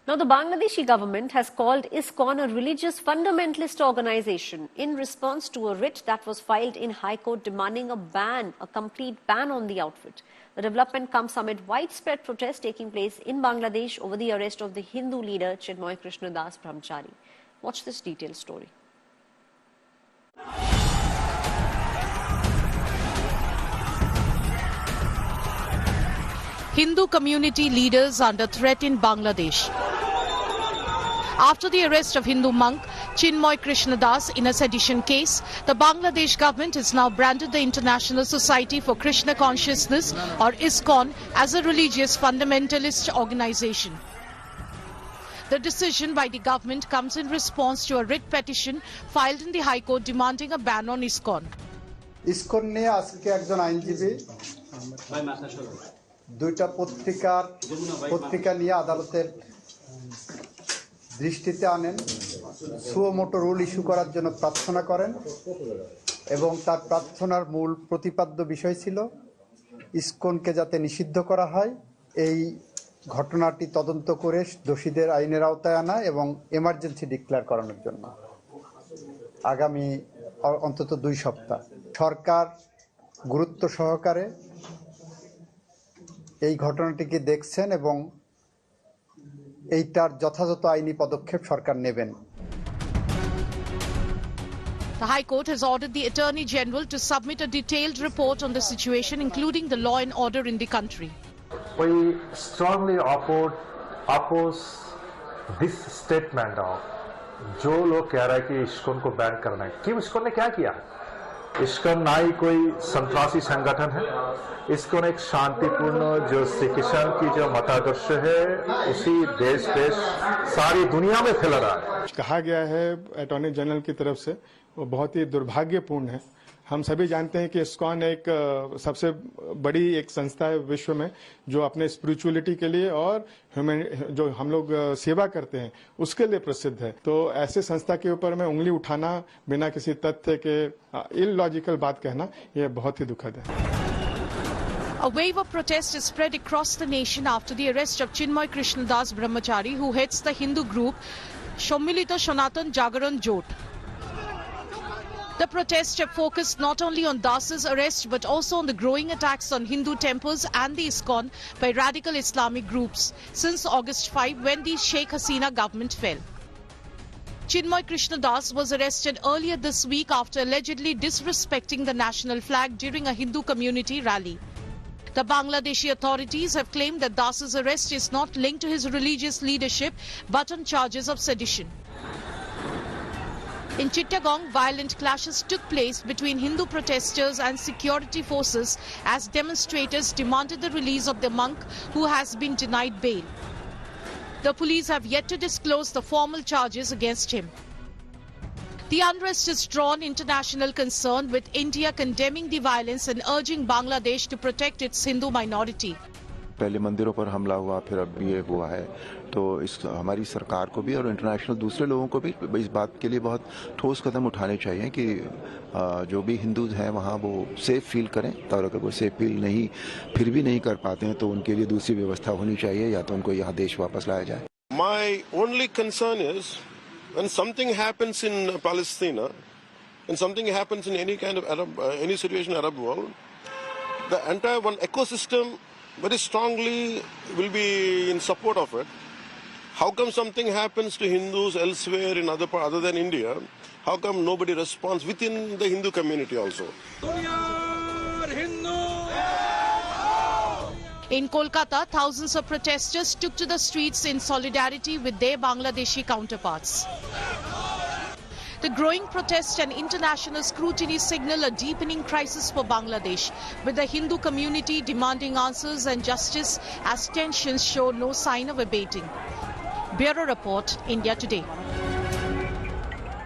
Now, the Bangladeshi government has called ISKCON a religious fundamentalist organization in response to a writ that was filed in High Court demanding a complete ban on the outfit. The development comes amid widespread protests taking place in Bangladesh over the arrest of the Hindu leader Chinmoy Krishnadas Brahmachari. Watch this detailed story. Hindu community leaders under threat in Bangladesh. After the arrest of Hindu monk Chinmoy Krishnadas in a sedition case, the Bangladesh government has now branded the International Society for Krishna Consciousness, or ISKCON, as a religious fundamentalist organization. The decision by the government comes in response to a writ petition filed in the High Court demanding a ban on ISKCON. ISKCON নিয়ে আজকে একজন আইনজীবী দুইটা পত্রিকা নিয়ে আদালতের দৃষ্টিতে আনেন, সুও মোটো রুল ইস্যু করার জন্য প্রার্থনা করেন এবং তার প্রার্থনার মূল প্রতিপাদ্য বিষয় ছিল ইসকনকে যাতে নিষিদ্ধ করা হয়, এই ঘটনাটি তদন্ত করে দোষীদের আইনের আওতায় আনা এবং এমার্জেন্সি ডিক্লেয়ার করানোর জন্য আগামী অন্তত 2 সপ্তাহ সরকার গুরুত্ব সহকারে এই ঘটনাটিকে দেখছেন এবং এইটার যথাযথ আইনি পদক্ষেপ সরকার নেবেন। The High Court has ordered the Attorney General to submit a detailed report on the situation, including the law and order in the country. We strongly oppose this statement of जो लोग कह रहा है कि ISKCON को ban करना है। क्यों? ISKCON ने क्या किया? ISKCON ना ही कोई संतरासी संगठन है। ISKCON एक शांतिपूर्ण जो श्री कृष्ण की जो मतादर्श है उसी देश सारी दुनिया में फैल रहा है। कहा गया है अटॉर्नी जनरल की तरफ से, वो बहुत ही दुर्भाग्यपूर्ण है। हम सभी जानते हैं कि ISKCON एक सबसे बड़ी एक संस्था है विश्व में जो अपने स्पिरिचुअलिटी के लिए और जो हम लोग सेवा करते हैं उसके लिए प्रसिद्ध है। तो ऐसे संस्था के ऊपर में उंगली उठाना बिना किसी तथ्य के इलॉजिकल बात कहना यह बहुत ही दुखद है। A wave of protest is spread across the nation after the arrest of Chinmoy Krishnadas Brahmachari, who heads the Hindu group Sommilito Sanatan Jagaran Jot. The protests have focused not only on Das's arrest but also on the growing attacks on Hindu temples and the ISKCON by radical Islamic groups since August 5, when the Sheikh Hasina government fell. Chinmoy Krishnadas was arrested earlier this week after allegedly disrespecting the national flag during a Hindu community rally. The Bangladeshi authorities have claimed that Das's arrest is not linked to his religious leadership but on charges of sedition. In Chittagong, violent clashes took place between Hindu protesters and security forces as demonstrators demanded the release of the monk who has been denied bail. The police have yet to disclose the formal charges against him. The unrest has drawn international concern, with India condemning the violence and urging Bangladesh to protect its Hindu minority. पहले मंदिरों पर हमला हुआ, फिर अब ये हुआ है, तो हमारी सरकार को भी और इंटरनेशनल दूसरे लोगों को भी इस बात के लिए बहुत ठोस कदम उठाने चाहिए कि जो भी हिंदूज हैं वहाँ वो सेफ फील करें, और अगर वो सेफ फील फिर भी नहीं कर पाते हैं तो उनके लिए दूसरी व्यवस्था होनी चाहिए, या तो उनको यहाँ देश वापस लाया जाए। My only concern is when something happens in Palestine and something happens in any kind of any situation in Arab world, the entire one ecosystem very strongly will be in support of it. How come something happens to Hindus elsewhere in other than India? How come nobody responds within the Hindu community also? In Kolkata, thousands of protesters took to the streets in solidarity with their Bangladeshi counterparts. The growing protest and international scrutiny signal a deepening crisis for Bangladesh, with the Hindu community demanding answers and justice as tensions show no sign of abating. Bureau Report, India Today.